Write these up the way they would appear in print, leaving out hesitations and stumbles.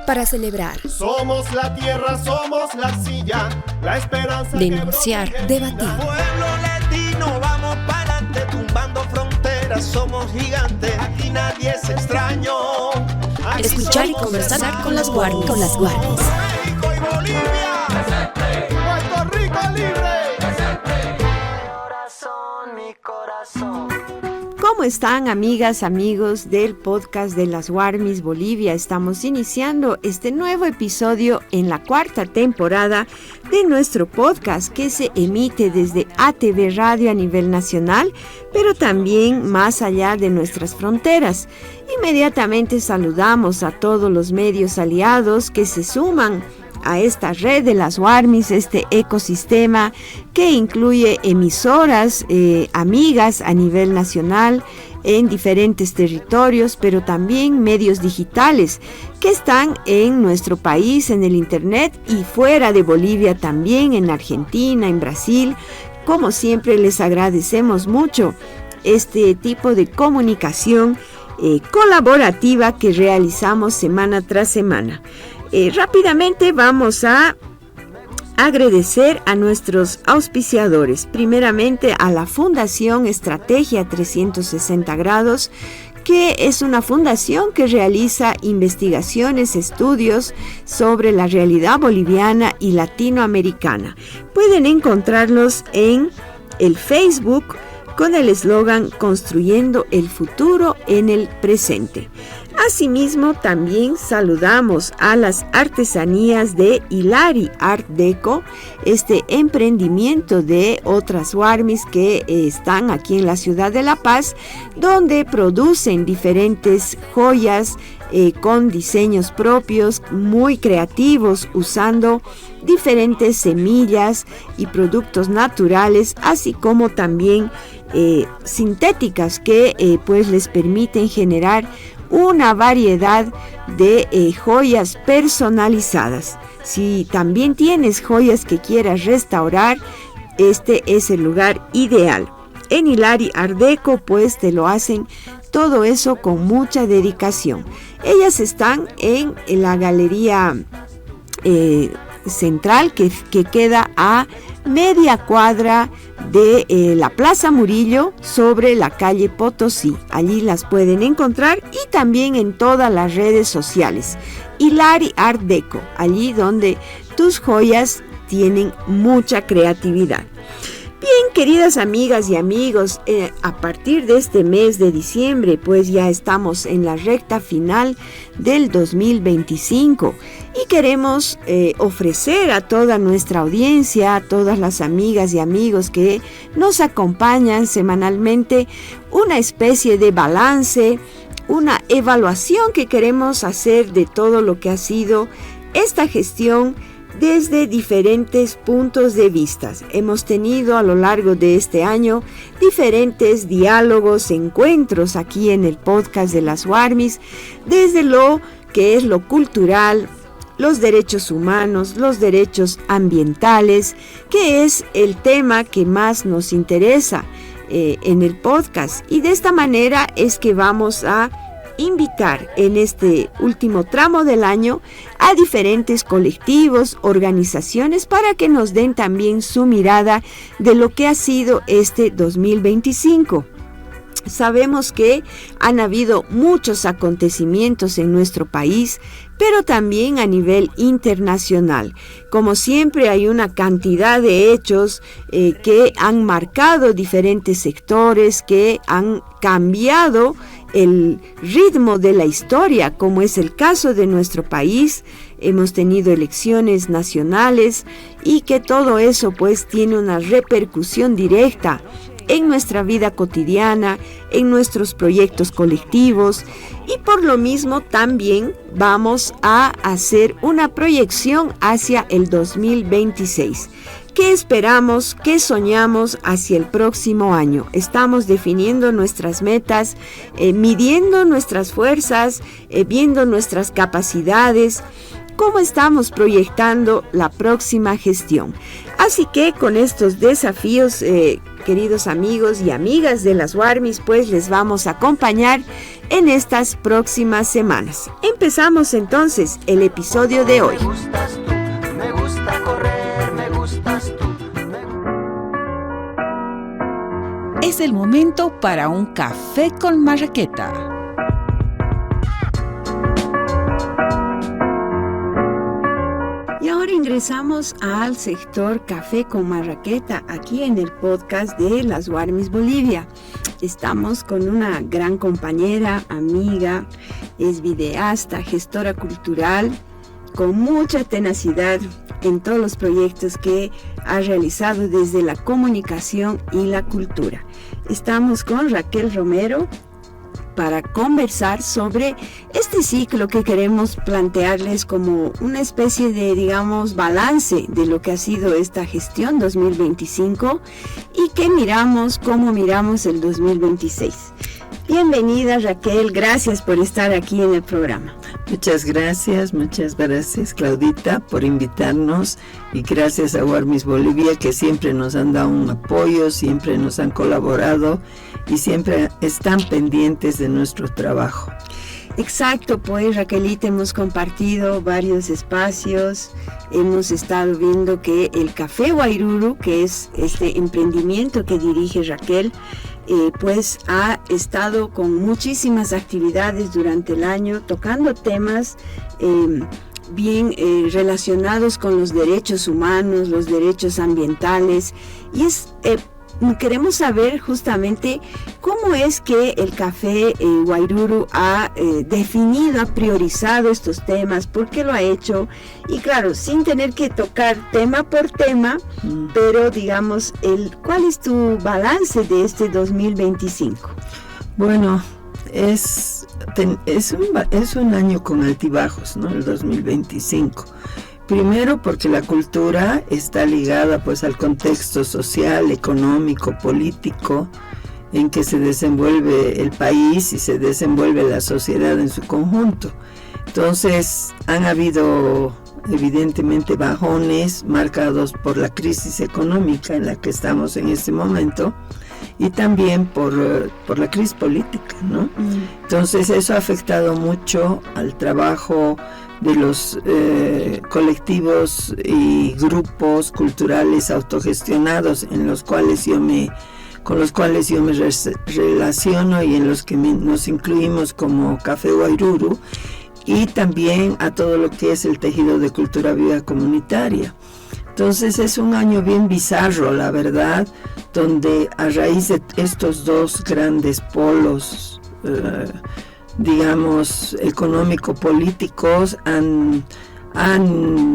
para celebrar. Somos la tierra, somos la arcilla, la esperanza. Denunciar, debatir. Pueblo latino, vamos para adelante, tumbando fronteras, somos gigantes, aquí nadie es extraño. Aquí escuchar y conversar con las Warmis. México y Bolivia. Presente. Puerto Rico libre. Presente. Mi corazón. ¿Cómo están, amigas, amigos del podcast de las Warmis Bolivia? Estamos iniciando este nuevo episodio en la 4ª temporada de nuestro podcast que se emite desde ATV Radio a nivel nacional, pero también más allá de nuestras fronteras. Inmediatamente saludamos a todos los medios aliados que se suman a esta red de las Warmis, este ecosistema que incluye emisoras amigas a nivel nacional en diferentes territorios, pero también medios digitales que están en nuestro país, en el internet y fuera de Bolivia también, en Argentina, en Brasil. Como siempre les agradecemos mucho este tipo de comunicación colaborativa que realizamos semana tras semana. Rápidamente vamos a agradecer a nuestros auspiciadores, primeramente a la Fundación Estrategia 360 Grados, que es una fundación que realiza investigaciones, estudios sobre la realidad boliviana y latinoamericana. Pueden encontrarlos en el Facebook con el eslogan Construyendo el futuro en el presente. Asimismo, también saludamos a las artesanías de Hilari Art Deco, este emprendimiento de otras Warmis que están aquí en la ciudad de La Paz, donde producen diferentes joyas con diseños propios, muy creativos, usando diferentes semillas y productos naturales, así como también sintéticas que pues les permiten generar una variedad de joyas personalizadas. Si también tienes joyas que quieras restaurar, este es el lugar ideal. En Hilari Art Deco pues te lo hacen todo eso con mucha dedicación. Ellas están en la galería central que queda a media cuadra de la Plaza Murillo sobre la calle Potosí. Allí las pueden encontrar y también en todas las redes sociales. Hilari Art Deco, allí donde tus joyas tienen mucha creatividad. Bien, queridas amigas y amigos, a partir de este mes de diciembre, pues ya estamos en la recta final del 2025 y queremos ofrecer a toda nuestra audiencia, a todas las amigas y amigos que nos acompañan semanalmente, una especie de balance, una evaluación que queremos hacer de todo lo que ha sido esta gestión desde diferentes puntos de vista. Hemos tenido a lo largo de este año diferentes diálogos, encuentros aquí en el podcast de las Warmis, desde lo que es lo cultural, los derechos humanos, los derechos ambientales, que es el tema que más nos interesa en el podcast. Y de esta manera es que vamos a invitar en este último tramo del año a diferentes colectivos, organizaciones para que nos den también su mirada de lo que ha sido este 2025. Sabemos que han habido muchos acontecimientos en nuestro país, pero también a nivel internacional. Como siempre hay una cantidad de hechos que han marcado diferentes sectores, que han cambiado el ritmo de la historia, como es el caso de nuestro país. Hemos tenido elecciones nacionales y que todo eso pues tiene una repercusión directa en nuestra vida cotidiana, en nuestros proyectos colectivos, y por lo mismo también vamos a hacer una proyección hacia el 2026. ¿Qué esperamos? ¿Qué soñamos hacia el próximo año? Estamos definiendo nuestras metas, midiendo nuestras fuerzas, viendo nuestras capacidades, cómo estamos proyectando la próxima gestión. Así que con estos desafíos, queridos amigos y amigas de las Warmis, pues les vamos a acompañar en estas próximas semanas. Empezamos entonces el episodio de hoy. Me gustas tú, me gusta correr, me gustas tú. Es el momento para un café con marraqueta. Y ahora ingresamos al sector Café con Marraqueta, aquí en el podcast de las Warmis Bolivia. Estamos con una gran compañera, amiga, es videasta, gestora cultural, con mucha tenacidad en todos los proyectos que ha realizado desde la comunicación y la cultura. Estamos con Raquel Romero para conversar sobre este ciclo que queremos plantearles como una especie de, digamos, balance de lo que ha sido esta gestión 2025 y cómo miramos el 2026. Bienvenida, Raquel, gracias por estar aquí en el programa. Muchas gracias, Claudita, por invitarnos, y gracias a Warmis Bolivia, que siempre nos han dado un apoyo, siempre nos han colaborado y siempre están pendientes de nuestro trabajo. Exacto, pues Raquelita, hemos compartido varios espacios, hemos estado viendo que el Café Wairuru, que es este emprendimiento que dirige Raquel, pues ha estado con muchísimas actividades durante el año, tocando temas bien relacionados con los derechos humanos, los derechos ambientales, y queremos saber justamente cómo es que el Café Wairuru ha definido, ha priorizado estos temas, por qué lo ha hecho, y claro, sin tener que tocar tema por tema, pero digamos, ¿cuál es tu balance de este 2025? Bueno, es un año con altibajos, ¿no? El 2025. Primero porque la cultura está ligada pues al contexto social, económico, político en que se desenvuelve el país y se desenvuelve la sociedad en su conjunto. Entonces han habido evidentemente bajones marcados por la crisis económica en la que estamos en este momento y también por la crisis política, ¿no? Entonces eso ha afectado mucho al trabajo de los colectivos y grupos culturales autogestionados con los cuales yo me relaciono y en los que nos incluimos como Café Wairuru, y también a todo lo que es el tejido de cultura viva comunitaria. Entonces es un año bien bizarro, la verdad, donde a raíz de estos dos grandes polos digamos, económico-políticos han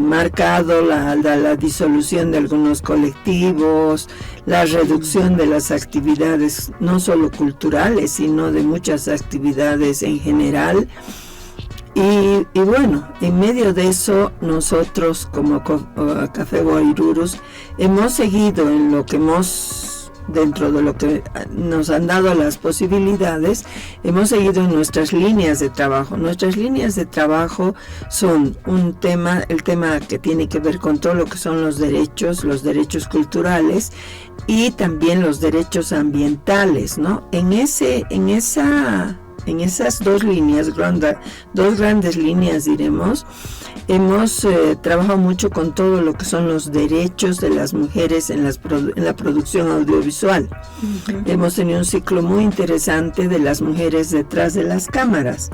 marcado la disolución de algunos colectivos, la reducción de las actividades, no solo culturales, sino de muchas actividades en general. Y bueno, en medio de eso, nosotros como Café Wairurus hemos seguido en lo que dentro de lo que nos han dado las posibilidades, hemos seguido en nuestras líneas de trabajo. Nuestras líneas de trabajo son el tema que tiene que ver con todo lo que son los derechos culturales y también los derechos ambientales, ¿no? En esas dos líneas, dos grandes líneas, diremos, hemos trabajado mucho con todo lo que son los derechos de las mujeres en la producción audiovisual. Uh-huh. Hemos tenido un ciclo muy interesante de las mujeres detrás de las cámaras,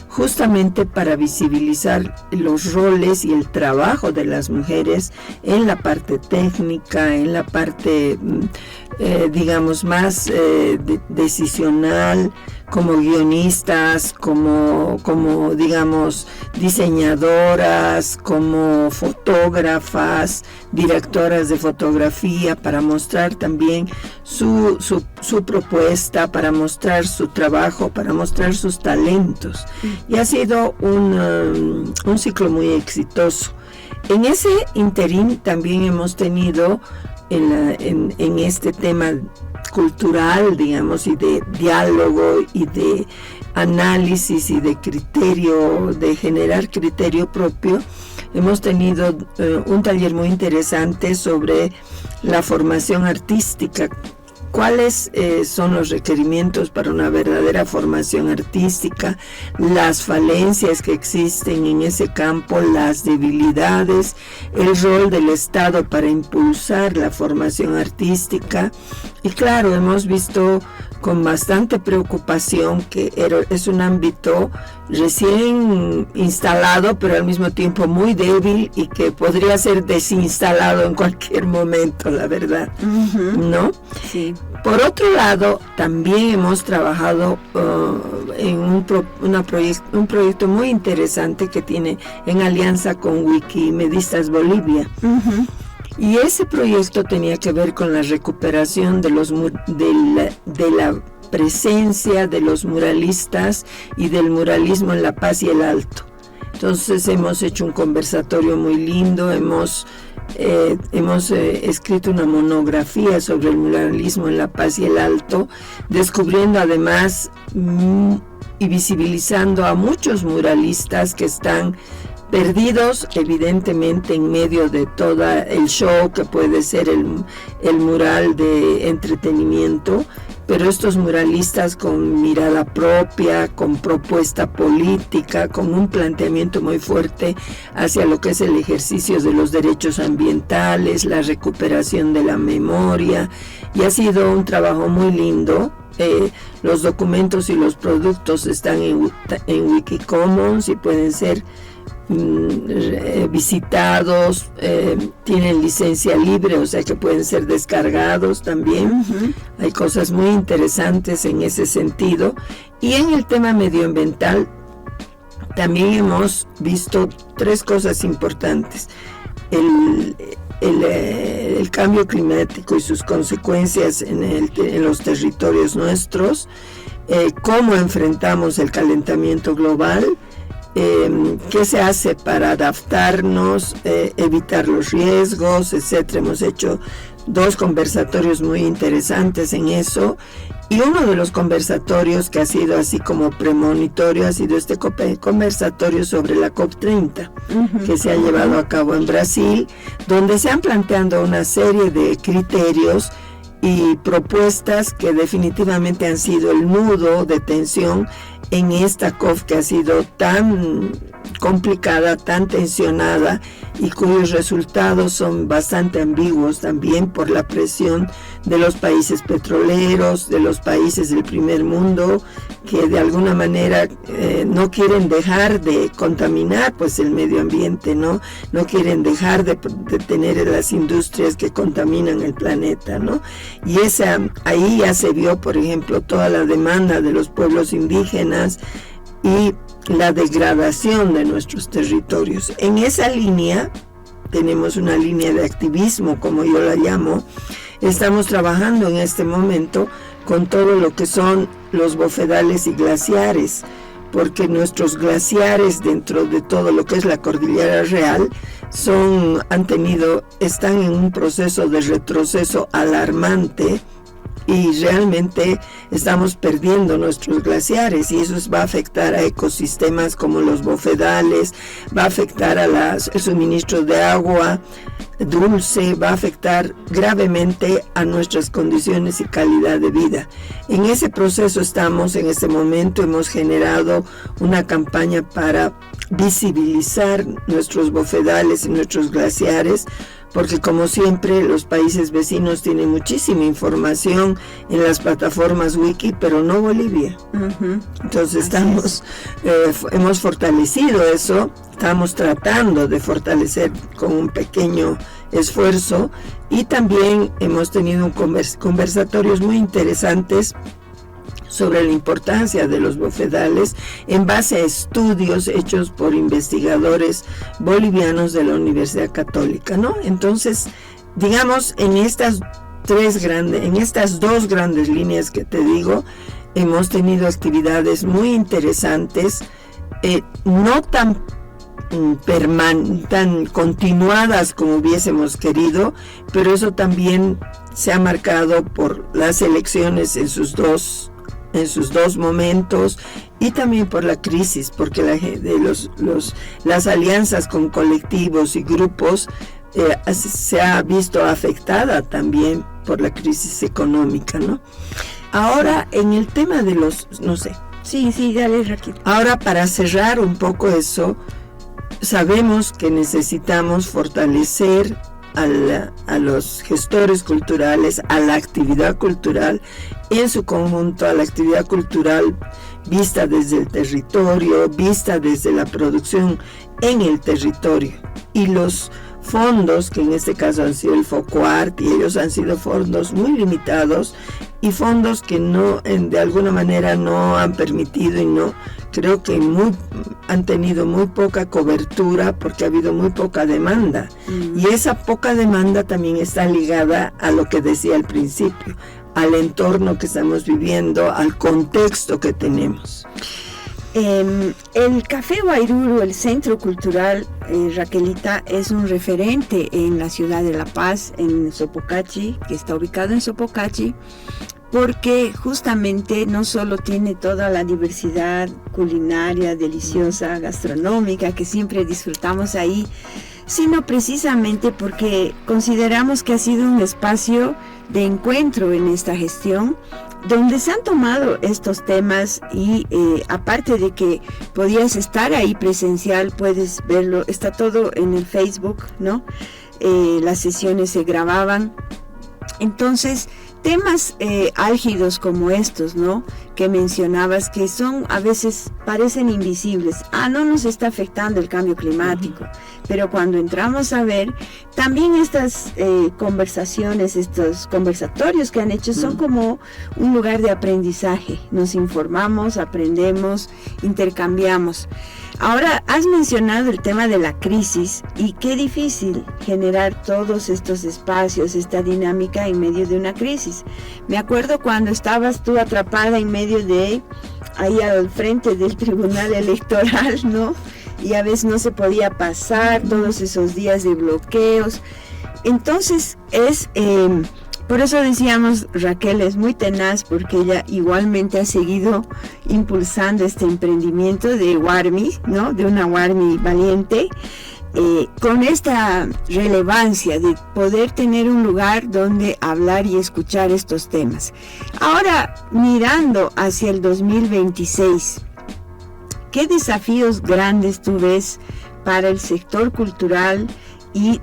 justamente para visibilizar los roles y el trabajo de las mujeres en la parte técnica, en la parte, digamos, más decisional, como guionistas, como digamos, diseñadoras, como fotógrafas, directoras de fotografía, para mostrar también su propuesta, para mostrar su trabajo, para mostrar sus talentos. Y ha sido un ciclo muy exitoso. En ese interín también hemos tenido en este tema cultural, digamos, y de diálogo y de análisis y de criterio, de generar criterio propio, hemos tenido un taller muy interesante sobre la formación artística. ¿Cuáles son los requerimientos para una verdadera formación artística? Las falencias que existen en ese campo, las debilidades, el rol del Estado para impulsar la formación artística. Y claro, hemos visto con bastante preocupación que es un ámbito recién instalado, pero al mismo tiempo muy débil y que podría ser desinstalado en cualquier momento, la verdad, ¿no? Sí. Por otro lado, también hemos trabajado en un proyecto muy interesante que tiene en alianza con Wikimedistas Bolivia. Y ese proyecto tenía que ver con la recuperación de la presencia de los muralistas y del muralismo en La Paz y el Alto. Entonces hemos hecho un conversatorio muy lindo, hemos escrito una monografía sobre el muralismo en La Paz y el Alto, descubriendo además y visibilizando a muchos muralistas que están perdidos evidentemente en medio de todo el show que puede ser el mural de entretenimiento, pero estos muralistas con mirada propia, con propuesta política, con un planteamiento muy fuerte hacia lo que es el ejercicio de los derechos ambientales, la recuperación de la memoria, y ha sido un trabajo muy lindo. Los documentos y los productos están en Wikicommons y pueden ser visitados, tienen licencia libre, o sea que pueden ser descargados también. Hay cosas muy interesantes en ese sentido. Y en el tema medioambiental también hemos visto 3 cosas importantes: el cambio climático y sus consecuencias en los territorios nuestros, cómo enfrentamos el calentamiento global, qué se hace para adaptarnos, evitar los riesgos, etcétera. Hemos hecho 2 conversatorios muy interesantes en eso, y uno de los conversatorios que ha sido así como premonitorio ha sido este conversatorio sobre la COP30, que se ha llevado a cabo en Brasil, donde se han planteado una serie de criterios y propuestas que definitivamente han sido el nudo de tensión en esta COP, que ha sido tan complicada, tan tensionada, y cuyos resultados son bastante ambiguos también por la presión de los países petroleros, de los países del primer mundo, que de alguna manera no quieren dejar de contaminar pues el medio ambiente, no quieren dejar de tener las industrias que contaminan el planeta, ¿no? Y ahí ya se vio, por ejemplo, toda la demanda de los pueblos indígenas y la degradación de nuestros territorios. En esa línea, tenemos una línea de activismo, como yo la llamo. Estamos trabajando en este momento con todo lo que son los bofedales y glaciares, porque nuestros glaciares, dentro de todo lo que es la Cordillera Real, están en un proceso de retroceso alarmante, y realmente estamos perdiendo nuestros glaciares, y eso va a afectar a ecosistemas como los bofedales, va a afectar el suministro de agua dulce, va a afectar gravemente a nuestras condiciones y calidad de vida. En ese proceso estamos en este momento. Hemos generado una campaña para visibilizar nuestros bofedales y nuestros glaciares, porque como siempre los países vecinos tienen muchísima información en las plataformas wiki, pero no Bolivia. Entonces hemos fortalecido eso, estamos tratando de fortalecer con un pequeño esfuerzo, y también hemos tenido conversatorios muy interesantes sobre la importancia de los bofedales en base a estudios hechos por investigadores bolivianos de la Universidad Católica, ¿no? Entonces, digamos, en estas 2 grandes líneas que te digo, hemos tenido actividades muy interesantes, no tan continuadas como hubiésemos querido, pero eso también se ha marcado por las elecciones en sus 2 en sus dos momentos, y también por la crisis, porque las alianzas con colectivos y grupos se ha visto afectada también por la crisis económica, ¿no? Ahora, en el tema de los, no sé. Sí, dale, Raquel. Ahora, para cerrar un poco eso, sabemos que necesitamos fortalecer a los gestores culturales, a la actividad cultural en su conjunto, a la actividad cultural vista desde el territorio, vista desde la producción en el territorio. Y los fondos, que en este caso han sido el FOCUART, y ellos han sido fondos muy limitados y fondos que no, de alguna manera no han permitido, y no creo que han tenido muy poca cobertura porque ha habido muy poca demanda. Y esa poca demanda también está ligada a lo que decía al principio, al entorno que estamos viviendo, al contexto que tenemos. El Café Guairuru, el Centro Cultural, Raquelita, es un referente en la ciudad de La Paz, en Sopocachi, que está ubicado en Sopocachi, porque justamente no solo tiene toda la diversidad culinaria, deliciosa, gastronómica, que siempre disfrutamos ahí, sino precisamente porque consideramos que ha sido un espacio de encuentro en esta gestión, donde se han tomado estos temas y aparte de que podías estar ahí presencial, puedes verlo, está todo en el Facebook, ¿no? Las sesiones se grababan. Entonces, temas álgidos como estos, ¿no?, que mencionabas, que son a veces parecen invisibles. No nos está afectando el cambio climático, pero cuando entramos a ver, también estas conversaciones, estos conversatorios que han hecho son como un lugar de aprendizaje. Nos informamos, aprendemos, intercambiamos. Ahora, has mencionado el tema de la crisis y qué difícil generar todos estos espacios, esta dinámica en medio de una crisis. Me acuerdo cuando estabas tú atrapada en medio de, ahí al frente del tribunal electoral, ¿no? Y a veces no se podía pasar, todos esos días de bloqueos. Entonces, por eso decíamos, Raquel es muy tenaz, porque ella igualmente ha seguido impulsando este emprendimiento de Warmi, ¿no? De una Warmi valiente, con esta relevancia de poder tener un lugar donde hablar y escuchar estos temas. Ahora, mirando hacia el 2026, ¿qué desafíos grandes tú ves para el sector cultural? Y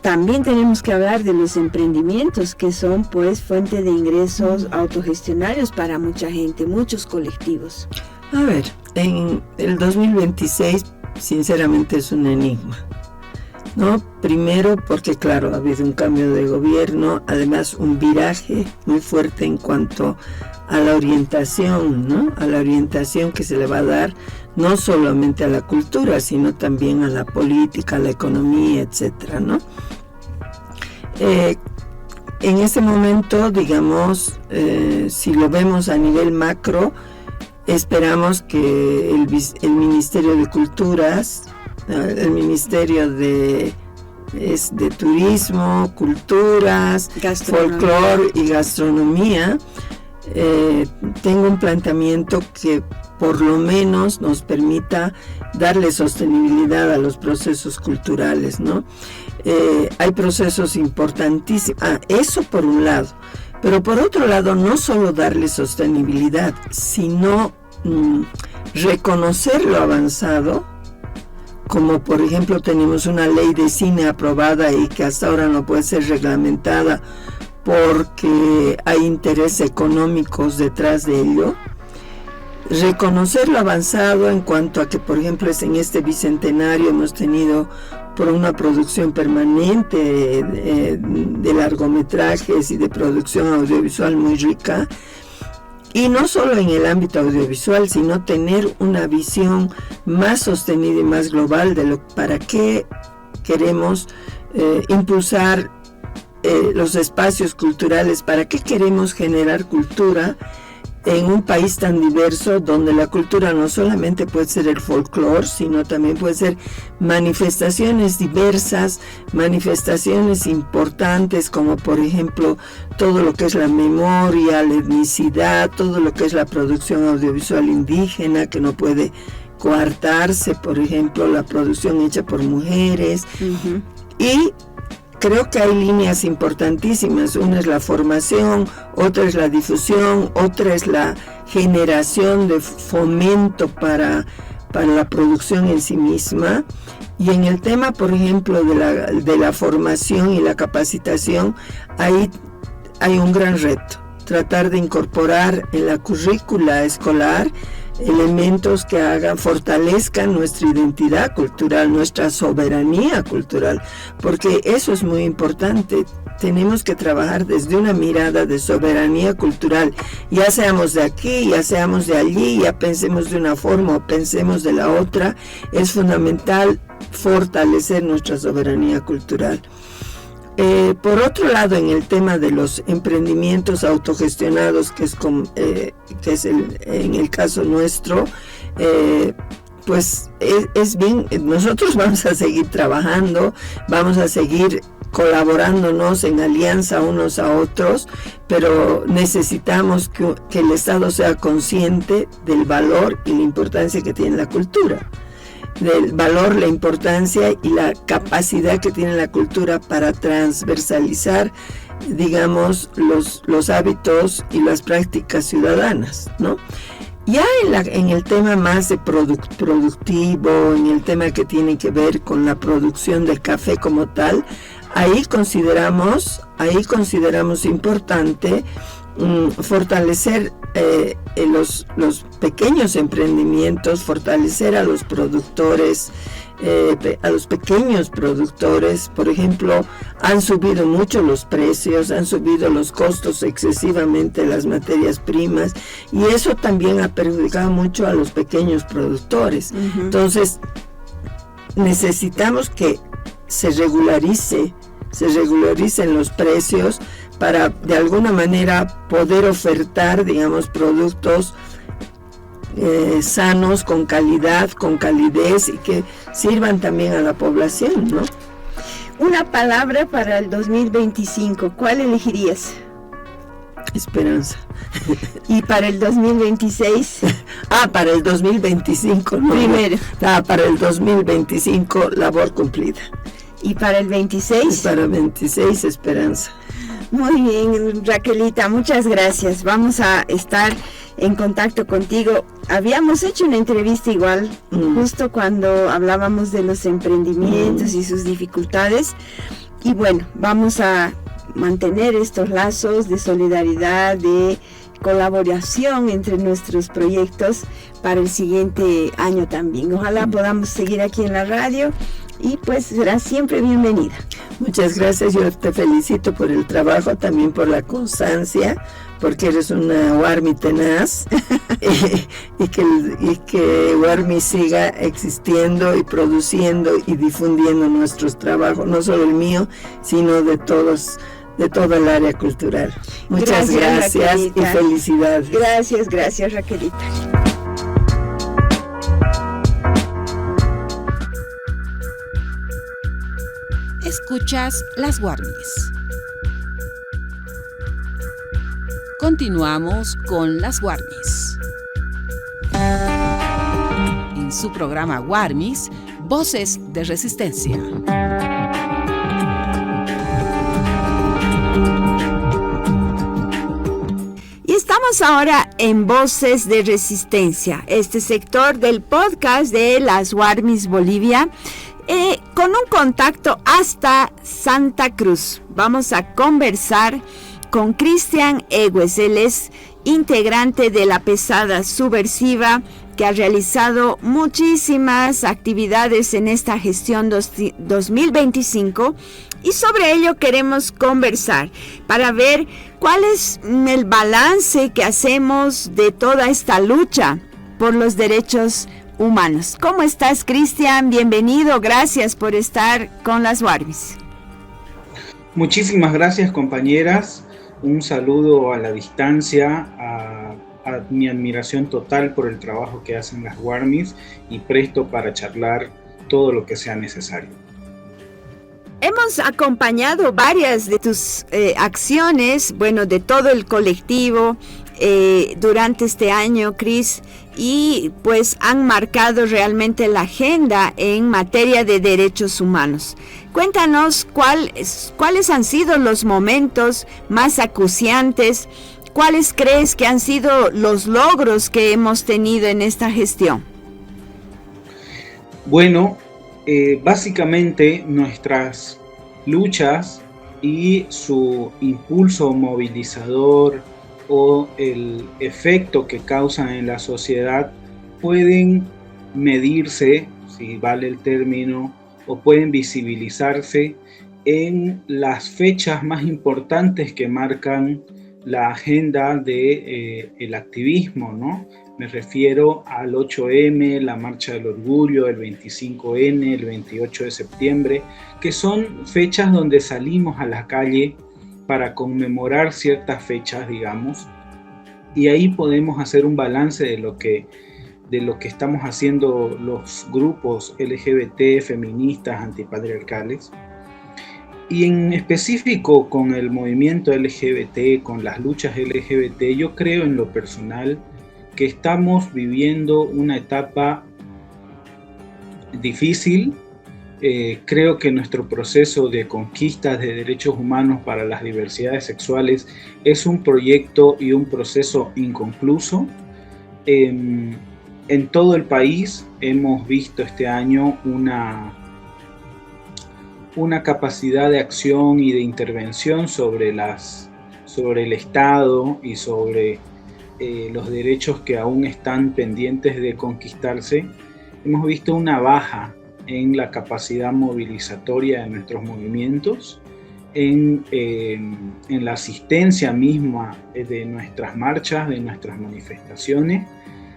también tenemos que hablar de los emprendimientos, que son pues fuente de ingresos autogestionarios para mucha gente, muchos colectivos. A ver, en el 2026 sinceramente es un enigma, ¿no? Primero porque claro, ha habido un cambio de gobierno, además un viraje muy fuerte en cuanto a la orientación, ¿no? A la orientación que se le va a dar no solamente a la cultura, sino también a la política, a la economía, etcétera, ¿no? En ese momento, digamos, si lo vemos a nivel macro, esperamos que el Ministerio de Culturas, el Ministerio de Turismo, Culturas, Folclore y Gastronomía, tenga un planteamiento que por lo menos nos permita darle sostenibilidad a los procesos culturales, ¿no? Hay procesos importantísimos, eso por un lado, pero por otro lado no solo darle sostenibilidad, sino reconocer lo avanzado, como por ejemplo tenemos una ley de cine aprobada y que hasta ahora no puede ser reglamentada porque hay intereses económicos detrás de ello. Reconocer lo avanzado en cuanto a que, por ejemplo, en este bicentenario hemos tenido por una producción permanente de largometrajes y de producción audiovisual muy rica, y no solo en el ámbito audiovisual, sino tener una visión más sostenida y más global de para qué queremos impulsar los espacios culturales, para qué queremos generar cultura en un país tan diverso donde la cultura no solamente puede ser el folclore, sino también puede ser manifestaciones diversas, manifestaciones importantes como por ejemplo todo lo que es la memoria, la etnicidad, todo lo que es la producción audiovisual indígena que no puede coartarse, por ejemplo la producción hecha por mujeres. Y creo que hay líneas importantísimas. Una es la formación, otra es la difusión, otra es la generación de fomento para la producción en sí misma. Y en el tema, por ejemplo, de la formación y la capacitación, ahí hay un gran reto. Tratar de incorporar en la currícula escolar elementos que fortalezcan nuestra identidad cultural, nuestra soberanía cultural, porque eso es muy importante. Tenemos que trabajar desde una mirada de soberanía cultural, ya seamos de aquí, ya seamos de allí, ya pensemos de una forma o pensemos de la otra. Es fundamental fortalecer nuestra soberanía cultural. Por otro lado, en el tema de los emprendimientos autogestionados, que es en el caso nuestro, pues es bien, nosotros vamos a seguir trabajando, vamos a seguir colaborándonos en alianza unos a otros, pero necesitamos que el Estado sea consciente del valor y la importancia que tiene la cultura, del valor, la importancia y la capacidad que tiene la cultura para transversalizar, digamos, los hábitos y las prácticas ciudadanas, ¿no? Ya en el tema más de productivo, en el tema que tiene que ver con la producción del café como tal, ahí consideramos importante fortalecer los pequeños emprendimientos, fortalecer a los productores, a los pequeños productores. Por ejemplo, han subido mucho los precios, han subido los costos excesivamente de las materias primas, y eso también ha perjudicado mucho a los pequeños productores. Entonces, necesitamos que se regularicen los precios para de alguna manera poder ofertar, digamos, productos sanos, con calidad, con calidez, y que sirvan también a la población, ¿no? Una palabra para el 2025, ¿cuál elegirías? Esperanza. ¿Y para el 2026? Para el 2025, ¿no? Primero. Para el 2025, labor cumplida. ¿Y para el 26? Y para el 26, esperanza. Muy bien, Raquelita, muchas gracias. Vamos a estar en contacto contigo. Habíamos hecho una entrevista igual, justo cuando hablábamos de los emprendimientos y sus dificultades. Y bueno, vamos a mantener estos lazos de solidaridad, de colaboración entre nuestros proyectos para el siguiente año también. Ojalá podamos seguir aquí en la radio, y pues serás siempre bienvenida. Muchas gracias, yo te felicito por el trabajo, también por la constancia, porque eres una Warmi tenaz, y que Warmi siga existiendo y produciendo y difundiendo nuestros trabajos, no solo el mío, sino de todos, de toda el área cultural. Muchas gracias y felicidades. Gracias, Raquelita. Escuchas Las Warmis. Continuamos con Las Warmis. En su programa Warmis, Voces de Resistencia. Y estamos ahora en Voces de Resistencia, este sector del podcast de Las Warmis Bolivia, con un contacto hasta Santa Cruz. Vamos a conversar con Cristian Egues. Él es integrante de la Pesada Subversiva, que ha realizado muchísimas actividades en esta gestión 2025, y sobre ello queremos conversar para ver cuál es el balance que hacemos de toda esta lucha por los derechos humanos. ¿Cómo estás, Cristian? Bienvenido, gracias por estar con Las Warmis. Muchísimas gracias, compañeras. Un saludo a la distancia a mi admiración total por el trabajo que hacen las Warmis y presto para charlar todo lo que sea necesario. Hemos acompañado varias de tus acciones, bueno, de todo el colectivo durante este año, Cris, y pues han marcado realmente la agenda en materia de derechos humanos. Cuéntanos cuáles han sido los momentos más acuciantes, cuáles crees que han sido los logros que hemos tenido en esta gestión. Bueno, básicamente nuestras luchas y su impulso movilizador o el efecto que causan en la sociedad pueden medirse, si vale el término, o pueden visibilizarse en las fechas más importantes que marcan la agenda del activismo, ¿no? Me refiero al 8M, la Marcha del Orgullo, el 25N, el 28 de septiembre, que son fechas donde salimos a la calle para conmemorar ciertas fechas, digamos, y ahí podemos hacer un balance de lo que estamos haciendo los grupos LGBT, feministas, antipatriarcales. Y en específico con el movimiento LGBT, con las luchas LGBT, yo creo en lo personal que estamos viviendo una etapa difícil. Creo que nuestro proceso de conquista de derechos humanos para las diversidades sexuales es un proyecto y un proceso inconcluso. En todo el país hemos visto este año una capacidad de acción y de intervención sobre el Estado y sobre los derechos que aún están pendientes de conquistarse. Hemos visto una baja en la capacidad movilizatoria de nuestros movimientos, en la asistencia misma de nuestras marchas, de nuestras manifestaciones.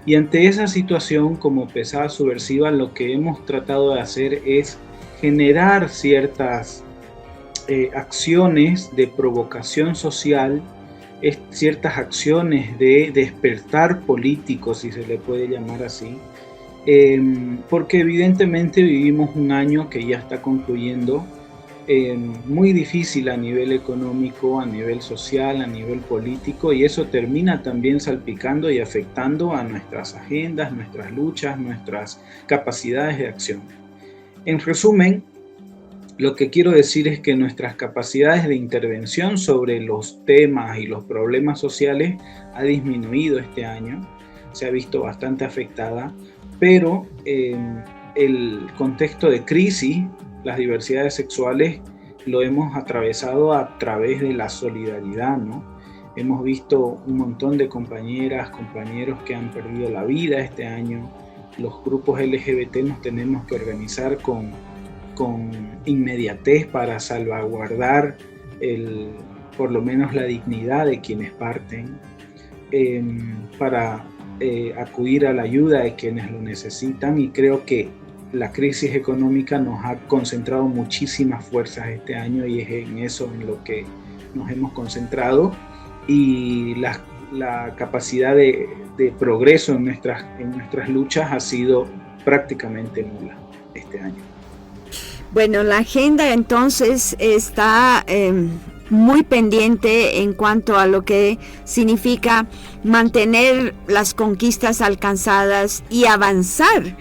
Y ante esa situación, como pesada subversiva, lo que hemos tratado de hacer es generar ciertas acciones de provocación social, ciertas acciones de despertar político, si se le puede llamar así, porque evidentemente vivimos un año que ya está concluyendo, muy difícil a nivel económico, a nivel social, a nivel político, y eso termina también salpicando y afectando a nuestras agendas, nuestras luchas, nuestras capacidades de acción. En resumen, lo que quiero decir es que nuestras capacidades de intervención sobre los temas y los problemas sociales ha disminuido este año, se ha visto bastante afectada, pero el contexto de crisis, las diversidades sexuales, lo hemos atravesado a través de la solidaridad, ¿no? Hemos visto un montón de compañeras, compañeros que han perdido la vida este año. Los grupos LGBT nos tenemos que organizar con inmediatez para salvaguardar por lo menos la dignidad de quienes parten, para acudir a la ayuda de quienes lo necesitan, y creo que la crisis económica nos ha concentrado muchísimas fuerzas este año y es en eso en lo que nos hemos concentrado, y la capacidad de progreso en nuestras luchas ha sido prácticamente nula este año. Bueno, la agenda entonces está muy pendiente en cuanto a lo que significa mantener las conquistas alcanzadas y avanzar.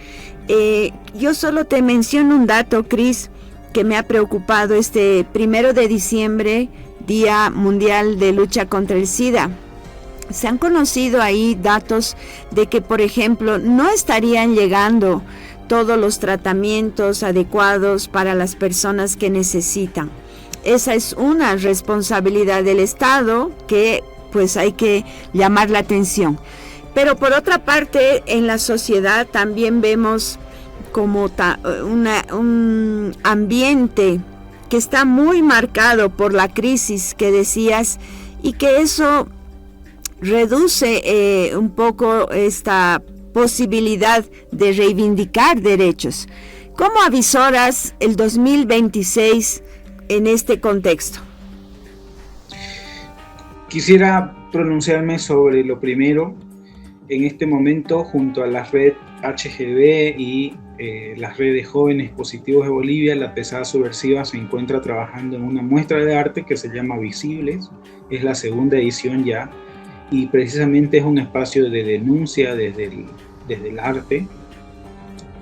Yo solo te menciono un dato, Cris, que me ha preocupado. Este 1 de diciembre, Día Mundial de Lucha contra el SIDA. Se han conocido ahí datos de que, por ejemplo, no estarían llegando todos los tratamientos adecuados para las personas que necesitan. Esa es una responsabilidad del Estado que pues hay que llamar la atención. Pero por otra parte, en la sociedad también vemos como un ambiente que está muy marcado por la crisis que decías, y que eso reduce un poco esta posibilidad de reivindicar derechos. ¿Cómo avisoras el 2026 en este contexto? Quisiera pronunciarme sobre lo primero. en este momento, junto a la red HGB y las redes Jóvenes Positivos de Bolivia, La Pesada Subversiva se encuentra trabajando en una muestra de arte que se llama Visibles. Es la segunda edición ya, y precisamente es un espacio de denuncia desde el arte,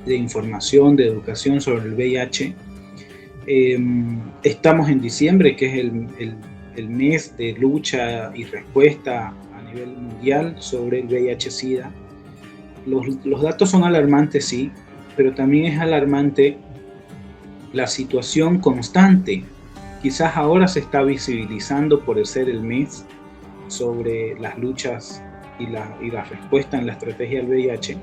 de información, de educación sobre el VIH. Estamos en diciembre, que es el mes de lucha y respuesta a nivel mundial sobre el VIH-Sida. Los datos son alarmantes, sí, pero también es alarmante la situación constante. Quizás ahora se está visibilizando por ser el mes sobre las luchas y la respuesta en la estrategia del VIH,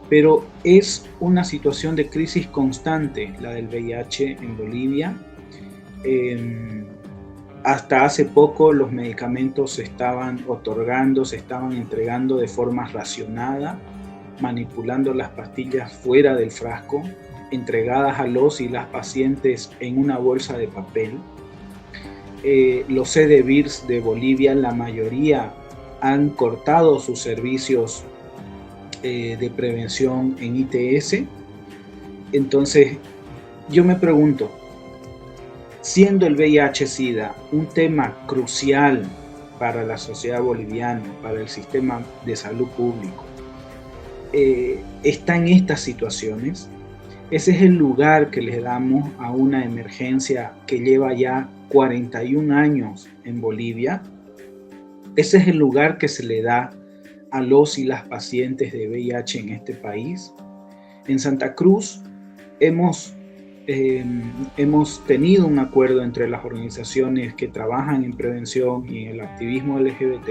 pero es una situación de crisis constante la del VIH en Bolivia. Hasta hace poco los medicamentos se estaban otorgando, se estaban entregando de forma racionada, manipulando las pastillas fuera del frasco, entregadas a los y las pacientes en una bolsa de papel. Los CDVIRS de Bolivia, la mayoría, han cortado sus servicios de prevención en ITS. Entonces, yo me pregunto, siendo el VIH-Sida un tema crucial para la sociedad boliviana, para el sistema de salud público, está en estas situaciones. Ese es el lugar que le damos a una emergencia que lleva ya 41 años en Bolivia. Ese es el lugar que se le da a los y las pacientes de VIH en este país. En Santa Cruz hemos tenido un acuerdo entre las organizaciones que trabajan en prevención y en el activismo LGBT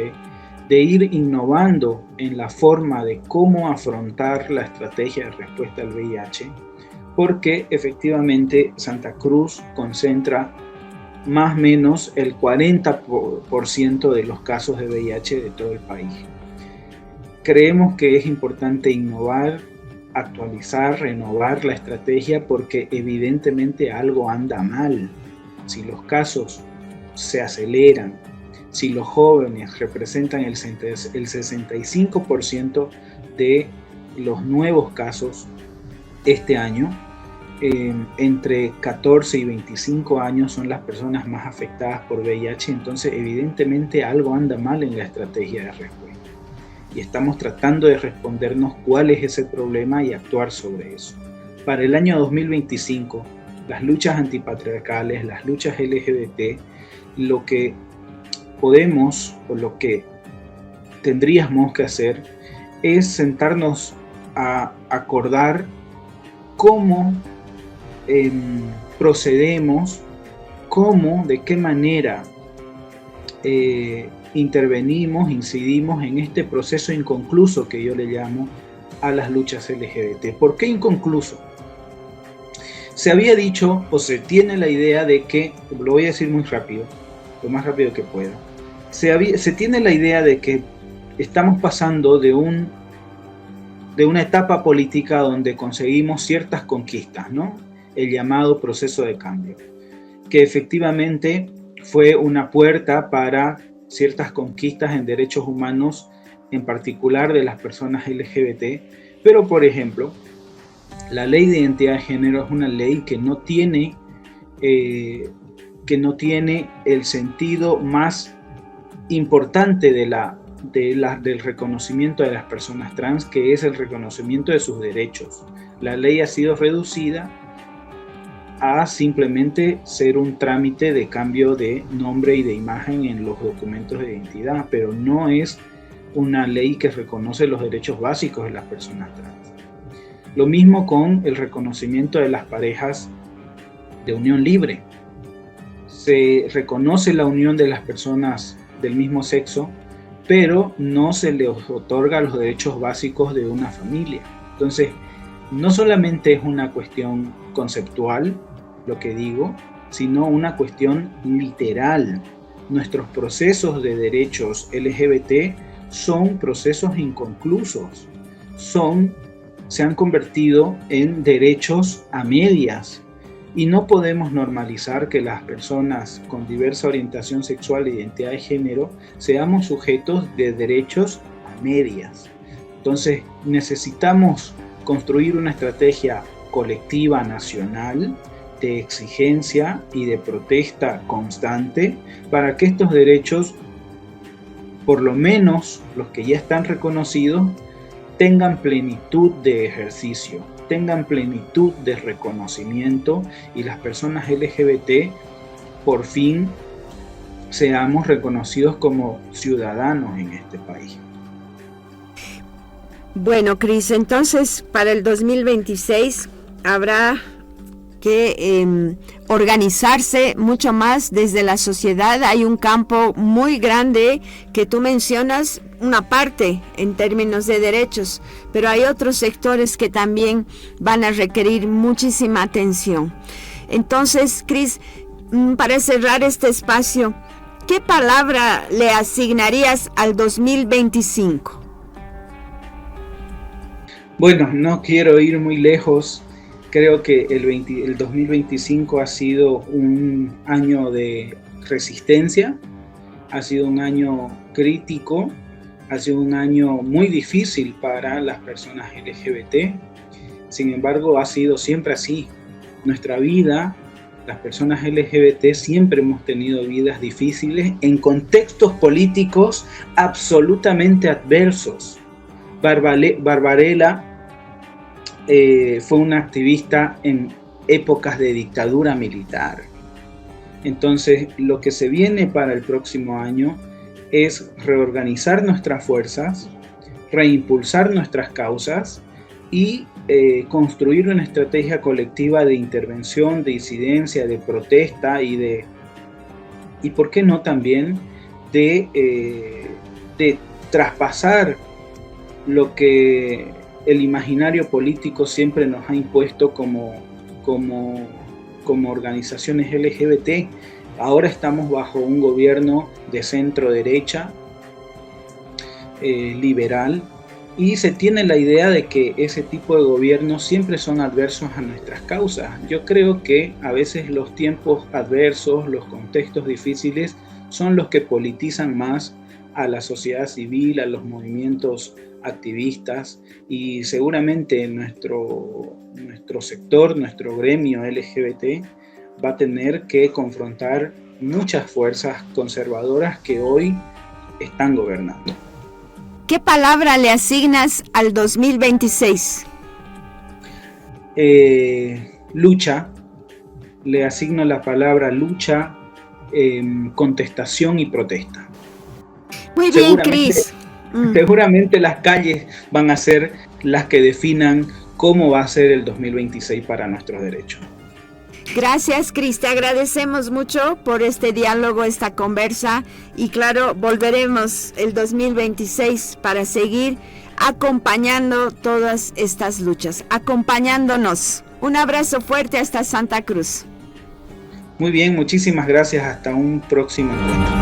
de ir innovando en la forma de cómo afrontar la estrategia de respuesta al VIH, porque efectivamente Santa Cruz concentra más o menos el 40% de los casos de VIH de todo el país. Creemos que es importante innovar, actualizar, renovar la estrategia, porque evidentemente algo anda mal. Si los casos se aceleran, si los jóvenes representan el 65% de los nuevos casos este año, entre 14 y 25 años son las personas más afectadas por VIH, entonces evidentemente algo anda mal en la estrategia de respuesta. Y estamos tratando de respondernos cuál es ese problema y actuar sobre eso. Para el año 2025, las luchas antipatriarcales, las luchas LGBT, lo que podemos o lo que tendríamos que hacer es sentarnos a acordar cómo procedemos, de qué manera intervenimos, incidimos en este proceso inconcluso que yo le llamo a las luchas LGBT. ¿Por qué inconcluso? Se había dicho, o se tiene la idea de que, lo voy a decir muy rápido, lo más rápido que pueda, se tiene la idea de que estamos pasando de una etapa política donde conseguimos ciertas conquistas, ¿no? El llamado proceso de cambio, que efectivamente fue una puerta para ciertas conquistas en derechos humanos, en particular de las personas LGBT, pero por ejemplo, la ley de identidad de género es una ley que no tiene el sentido más importante del reconocimiento de las personas trans, que es el reconocimiento de sus derechos. La ley ha sido reducida a simplemente ser un trámite de cambio de nombre y de imagen en los documentos de identidad, pero no es una ley que reconoce los derechos básicos de las personas trans. Lo mismo con el reconocimiento de las parejas de unión libre. Se reconoce la unión de las personas del mismo sexo, pero no se les otorga los derechos básicos de una familia. Entonces, no solamente es una cuestión conceptual, lo que digo, sino una cuestión literal. Nuestros procesos de derechos LGBT son procesos inconclusos, se han convertido en derechos a medias, y no podemos normalizar que las personas con diversa orientación sexual e identidad de género seamos sujetos de derechos a medias. Entonces necesitamos construir una estrategia colectiva nacional de exigencia y de protesta constante para que estos derechos, por lo menos los que ya están reconocidos, tengan plenitud de ejercicio, tengan plenitud de reconocimiento y las personas LGBT por fin seamos reconocidos como ciudadanos en este país. Bueno, Cris, entonces para el 2026 habrá que organizarse mucho más desde la sociedad. Hay un campo muy grande que tú mencionas, una parte en términos de derechos, pero hay otros sectores que también van a requerir muchísima atención. Entonces, Cris, para cerrar este espacio, ¿qué palabra le asignarías al 2025? Bueno, no quiero ir muy lejos. Creo que el 2025 ha sido un año de resistencia, ha sido un año crítico, ha sido un año muy difícil para las personas LGBT. Sin embargo, ha sido siempre así. Nuestra vida, las personas LGBT siempre hemos tenido vidas difíciles en contextos políticos absolutamente adversos. Barbarella fue una activista en épocas de dictadura militar. Entonces, lo que se viene para el próximo año es reorganizar nuestras fuerzas, reimpulsar nuestras causas y construir una estrategia colectiva de intervención, de incidencia, de protesta y ¿por qué no también de traspasar lo que el imaginario político siempre nos ha impuesto como organizaciones LGBT? Ahora estamos bajo un gobierno de centro derecha, liberal, y se tiene la idea de que ese tipo de gobiernos siempre son adversos a nuestras causas. Yo creo que a veces los tiempos adversos, los contextos difíciles, son los que politizan más a la sociedad civil, a los movimientos activistas, y seguramente nuestro sector, nuestro gremio LGBT va a tener que confrontar muchas fuerzas conservadoras que hoy están gobernando. ¿Qué palabra le asignas al 2026? Lucha. Le asigno la palabra lucha, contestación y protesta. Muy bien, Cris. Seguramente las calles van a ser las que definan cómo va a ser el 2026 para nuestros derechos. Gracias, Cris, te agradecemos mucho por este diálogo, esta conversa, y claro, volveremos el 2026 para seguir acompañando todas estas luchas, acompañándonos. Un abrazo fuerte hasta Santa Cruz. Muy bien, muchísimas gracias, hasta un próximo encuentro.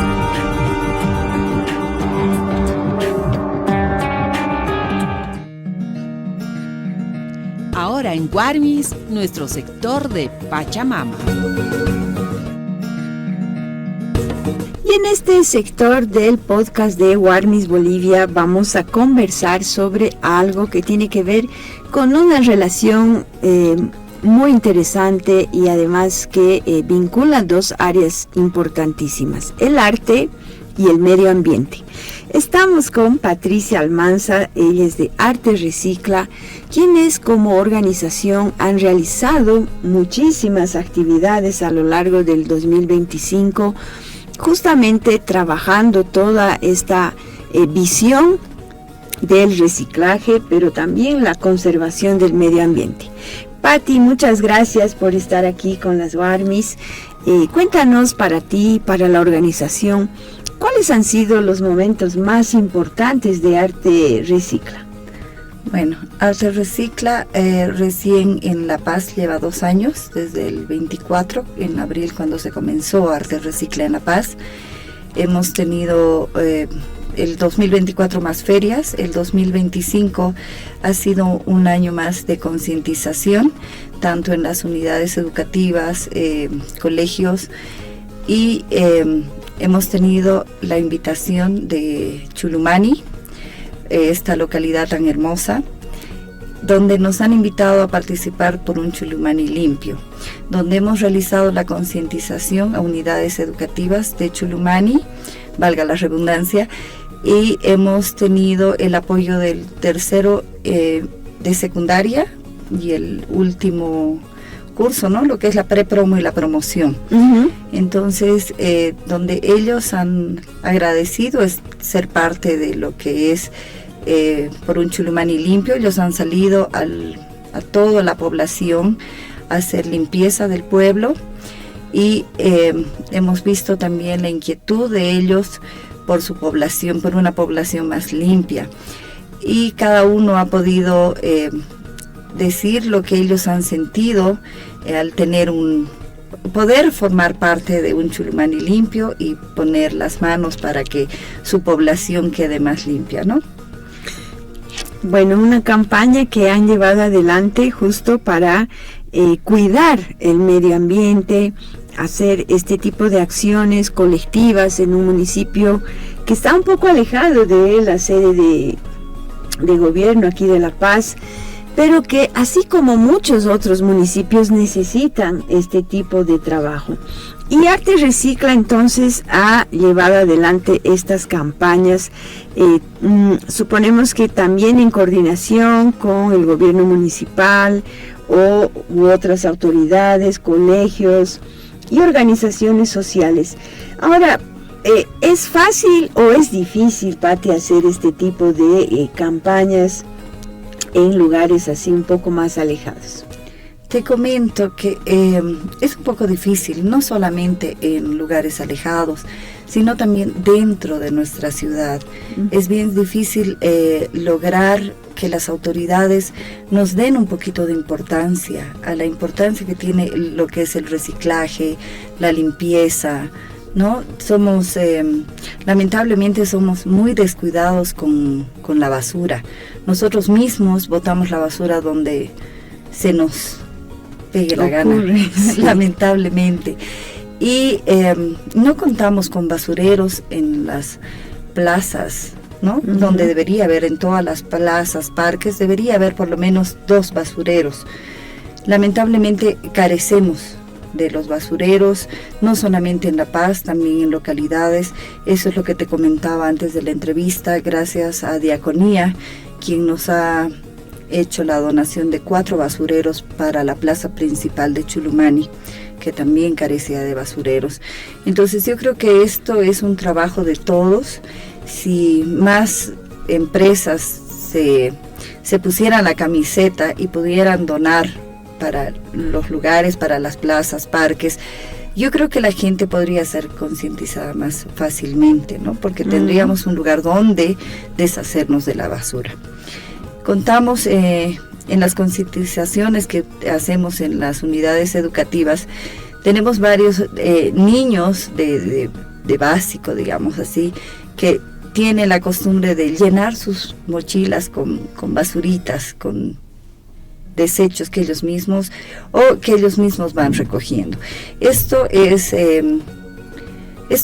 Ahora en Guarmis, nuestro sector de Pachamama. Y en este sector del podcast de Guarmis Bolivia vamos a conversar sobre algo que tiene que ver con una relación muy interesante y además que vincula dos áreas importantísimas, el arte y el medio ambiente. Estamos con Patricia Almanza, ella es de Arte Recicla, quienes como organización han realizado muchísimas actividades a lo largo del 2025, justamente trabajando toda esta visión del reciclaje, pero también la conservación del medio ambiente. Pati, muchas gracias por estar aquí con las Guarmis. Cuéntanos para ti, para la organización, ¿cuáles han sido los momentos más importantes de Arte Recicla? Bueno, Arte Recicla recién en La Paz lleva 2 años, desde el 24, en abril cuando se comenzó Arte Recicla en La Paz. Hemos tenido el 2024 más ferias, el 2025 ha sido un año más de concientización, tanto en las unidades educativas, colegios, y hemos tenido la invitación de Chulumani esta localidad tan hermosa, donde nos han invitado a participar por un Chulumani limpio, donde hemos realizado la concientización a unidades educativas de Chulumani, valga la redundancia, y hemos tenido el apoyo del tercero de secundaria y el último curso, ¿no? Lo que es la pre-promo y la promoción. Entonces, donde ellos han agradecido es ser parte de lo que es por un Chulumani limpio. Ellos han salido a toda la población a hacer limpieza del pueblo, y hemos visto también la inquietud de ellos por su población, por una población más limpia, y cada uno ha podido decir lo que ellos han sentido al tener poder formar parte de un Chulumani limpio y poner las manos para que su población quede más limpia, ¿no? Bueno, una campaña que han llevado adelante justo para cuidar el medio ambiente, hacer este tipo de acciones colectivas en un municipio que está un poco alejado de la sede de gobierno aquí de La Paz, pero que así como muchos otros municipios necesitan este tipo de trabajo. Y Arte Recicla entonces ha llevado adelante estas campañas, suponemos que también en coordinación con el gobierno municipal u otras autoridades, colegios y organizaciones sociales. Ahora, ¿es fácil o es difícil, Pati, hacer este tipo de campañas en lugares así un poco más alejados? Te comento que es un poco difícil, no solamente en lugares alejados, sino también dentro de nuestra ciudad. Es bien difícil lograr que las autoridades nos den un poquito de importancia a la importancia que tiene lo que es el reciclaje, la limpieza, ¿no? Somos, lamentablemente somos muy descuidados con la basura. Nosotros mismos botamos la basura donde se nos pegue la gana, lamentablemente. Y no contamos con basureros en las plazas, ¿no? Donde debería haber, en todas las plazas, parques, debería haber por lo menos 2 basureros. Lamentablemente carecemos de los basureros, no solamente en La Paz, también en localidades. Eso es lo que te comentaba antes de la entrevista, gracias a Diaconía, quien nos ha hecho la donación de 4 basureros para la plaza principal de Chulumani, que también carecía de basureros. Entonces yo creo que esto es un trabajo de todos. Si más empresas se pusieran la camiseta y pudieran donar para los lugares, para las plazas, parques, yo creo que la gente podría ser concientizada más fácilmente, ¿no? Porque tendríamos un lugar donde deshacernos de la basura. Contamos en las concientizaciones que hacemos en las unidades educativas, tenemos varios niños de básico, digamos así, que tienen la costumbre de llenar sus mochilas con basuritas, con desechos que ellos mismos van recogiendo. Esto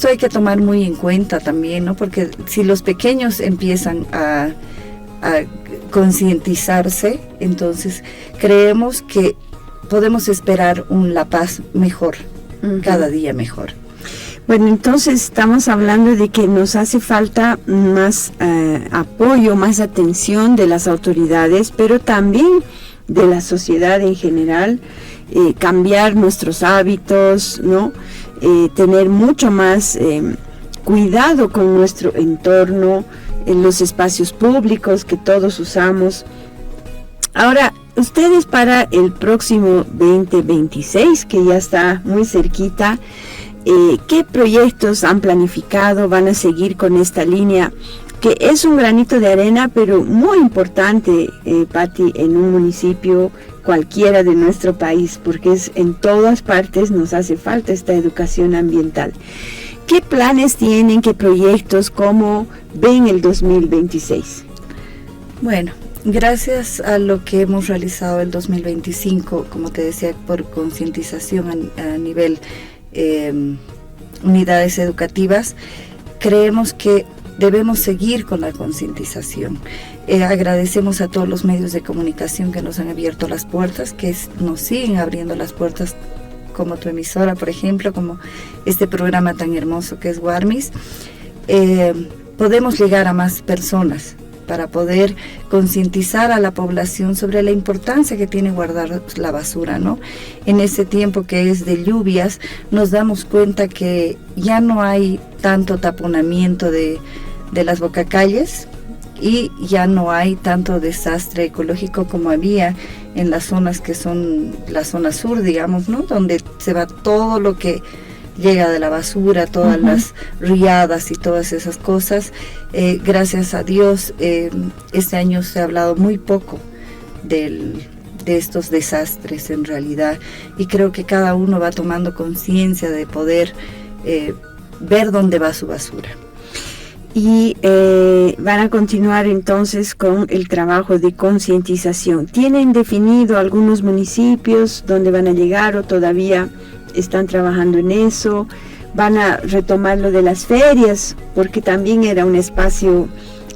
hay que tomar muy en cuenta también, ¿no? Porque si los pequeños empiezan a concientizarse, entonces creemos que podemos esperar un La Paz mejor, cada día mejor. Bueno, entonces estamos hablando de que nos hace falta más apoyo, más atención de las autoridades, pero también de la sociedad en general, cambiar nuestros hábitos, ¿no? Tener mucho más cuidado con nuestro entorno, en los espacios públicos que todos usamos. Ahora, ustedes para el próximo 2026, que ya está muy cerquita, ¿qué proyectos han planificado? ¿Van a seguir con esta línea? Que es un granito de arena, pero muy importante, Pati, en un municipio cualquiera de nuestro país, porque en todas partes nos hace falta esta educación ambiental. ¿Qué planes tienen, qué proyectos, cómo ven el 2026? Bueno, gracias a lo que hemos realizado el 2025, como te decía, por concientización a nivel unidades educativas, creemos que debemos seguir con la concientización. Agradecemos a todos los medios de comunicación que nos han abierto las puertas, que nos siguen abriendo las puertas, como tu emisora, por ejemplo, como este programa tan hermoso que es Warmis. Podemos llegar a más personas para poder concientizar a la población sobre la importancia que tiene guardar la basura, ¿no? En ese tiempo que es de lluvias, nos damos cuenta que ya no hay tanto taponamiento de las bocacalles y ya no hay tanto desastre ecológico como había en las zonas que son la zona sur, digamos, ¿no? Donde se va todo lo que llega de la basura, todas las riadas y todas esas cosas. Gracias a Dios, este año se ha hablado muy poco de estos desastres en realidad, y creo que cada uno va tomando conciencia de poder ver dónde va su basura. Y van a continuar entonces con el trabajo de concientización. ¿Tienen definido algunos municipios donde van a llegar o todavía están trabajando en eso? ¿Van a retomar lo de las ferias? Porque también era un espacio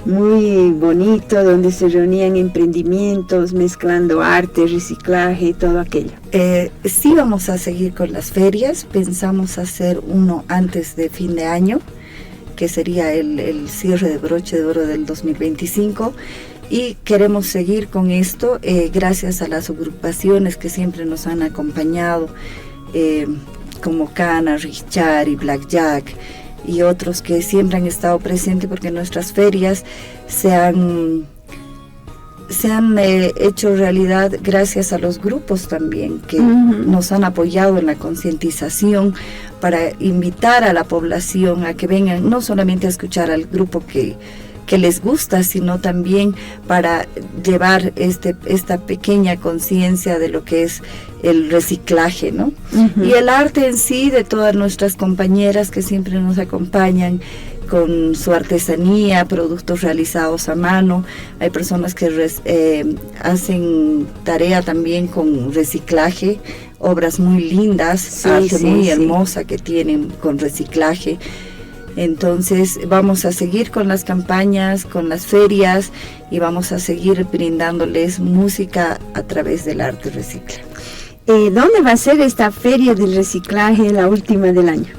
muy bonito donde se reunían emprendimientos, mezclando arte, reciclaje y todo aquello. Sí, vamos a seguir con las ferias. Pensamos hacer uno antes de fin de año, que sería el cierre de broche de oro del 2025, y queremos seguir con esto gracias a las agrupaciones que siempre nos han acompañado, como Cana, Richard y Blackjack y otros que siempre han estado presentes, porque nuestras ferias se han hecho realidad gracias a los grupos también que nos han apoyado en la concientización, para invitar a la población a que vengan no solamente a escuchar al grupo que les gusta, sino también para llevar esta pequeña conciencia de lo que es el reciclaje, ¿no? Y el arte en sí, de todas nuestras compañeras que siempre nos acompañan con su artesanía, productos realizados a mano. Hay personas que hacen tarea también con reciclaje, obras muy lindas, arte muy hermosa que tienen con reciclaje. Entonces vamos a seguir con las campañas, con las ferias, y vamos a seguir brindándoles música a través del arte recicla. ¿Dónde va a ser esta feria del reciclaje, la última del año?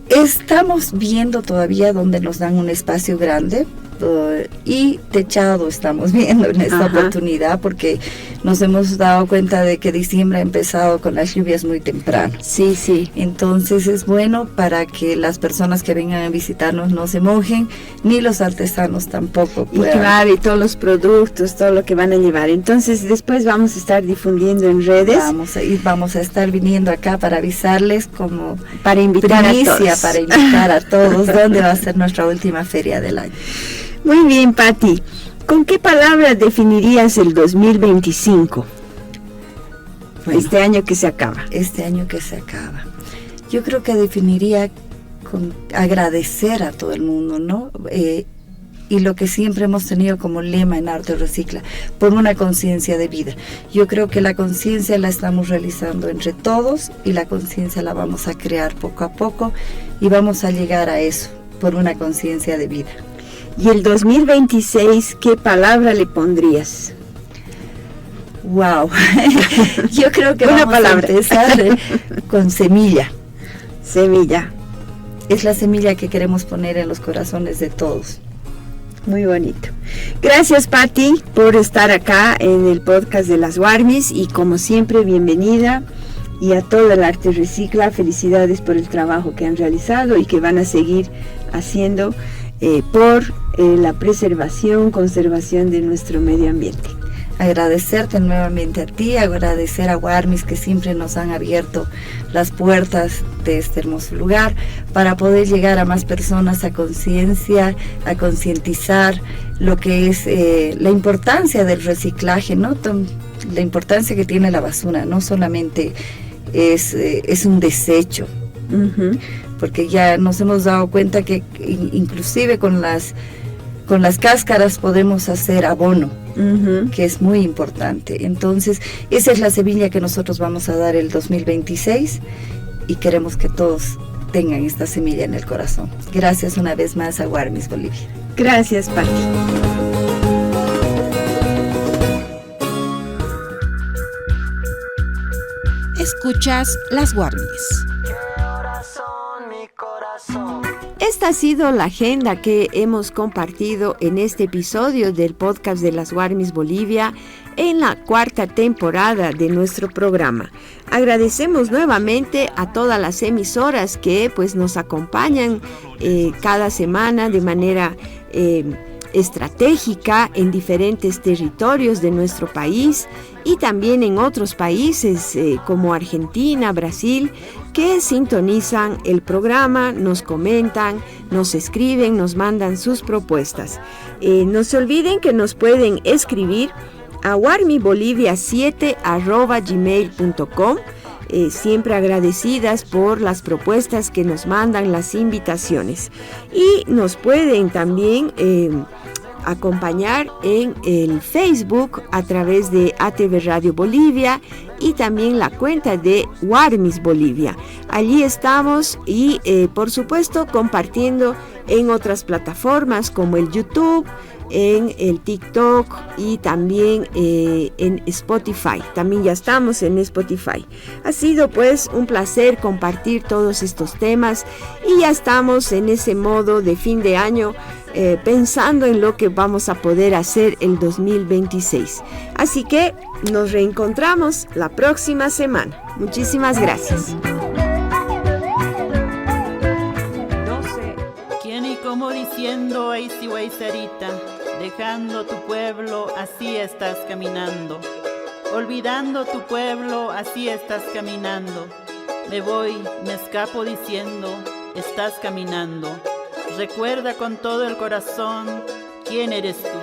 Estamos viendo todavía dónde nos dan un espacio grande y techado estamos viendo en esta oportunidad, porque nos hemos dado cuenta de que diciembre ha empezado con las lluvias muy temprano. Sí, sí. Entonces es bueno para que las personas que vengan a visitarnos no se mojen, ni los artesanos tampoco puedan. Y claro, y todos los productos, todo lo que van a llevar. Entonces después vamos a estar difundiendo en redes. Vamos a estar viniendo acá para avisarles, como para invitar a todos dónde va a ser nuestra última feria del año. Muy bien, Patti. ¿Con qué palabras definirías el 2025? Bueno, este año que se acaba. Yo creo que definiría con agradecer a todo el mundo, ¿no? Y lo que siempre hemos tenido como lema en Arte Recicla, por una conciencia de vida. Yo creo que la conciencia la estamos realizando entre todos, y la conciencia la vamos a crear poco a poco, y vamos a llegar a eso, por una conciencia de vida. ¿Y el 2026 qué palabra le pondrías? Wow, yo creo que vamos a empezar con semilla. Semilla. Es la semilla que queremos poner en los corazones de todos. Muy bonito. Gracias, Patti, por estar acá en el podcast de las Warmis, y como siempre, bienvenida. Y a todo el Arte Recicla, felicidades por el trabajo que han realizado y que van a seguir haciendo por la preservación, conservación de nuestro medio ambiente. Agradecerte nuevamente a ti, agradecer a Warmis, que siempre nos han abierto las puertas de este hermoso lugar para poder llegar a más personas a conciencia, a concientizar lo que es la importancia del reciclaje, ¿no? La importancia que tiene la basura, no solamente es un desecho, porque ya nos hemos dado cuenta que inclusive con las cáscaras podemos hacer abono, que es muy importante. Entonces esa es la semilla que nosotros vamos a dar el 2026, y queremos que todos tengan esta semilla en el corazón. Gracias una vez más a Warmis Bolivia. Gracias, Pati. Escuchas las Warmis. Esta ha sido la agenda que hemos compartido en este episodio del podcast de las Warmis Bolivia en la 4ª temporada de nuestro programa. Agradecemos nuevamente a todas las emisoras que pues nos acompañan cada semana de manera estratégica en diferentes territorios de nuestro país y también en otros países como Argentina, Brasil, que sintonizan el programa, nos comentan, nos escriben, nos mandan sus propuestas. No se olviden que nos pueden escribir a warmibolivia7@gmail.com, siempre agradecidas por las propuestas que nos mandan, las invitaciones. Y nos pueden también acompañar en el Facebook a través de ATV Radio Bolivia y también la cuenta de Warmis Bolivia. Allí estamos y por supuesto compartiendo en otras plataformas como el YouTube, en el TikTok y también en Spotify. También ya estamos en Spotify. Ha sido pues un placer compartir todos estos temas y ya estamos en ese modo de fin de año pensando en lo que vamos a poder hacer el 2026. Así que nos reencontramos la próxima semana. Muchísimas gracias. Como diciendo, "Ey, si wey, Sarita, dejando tu pueblo, así estás caminando. Olvidando tu pueblo, así estás caminando. Me voy, me escapo diciendo, estás caminando. Recuerda con todo el corazón, ¿quién eres tú?"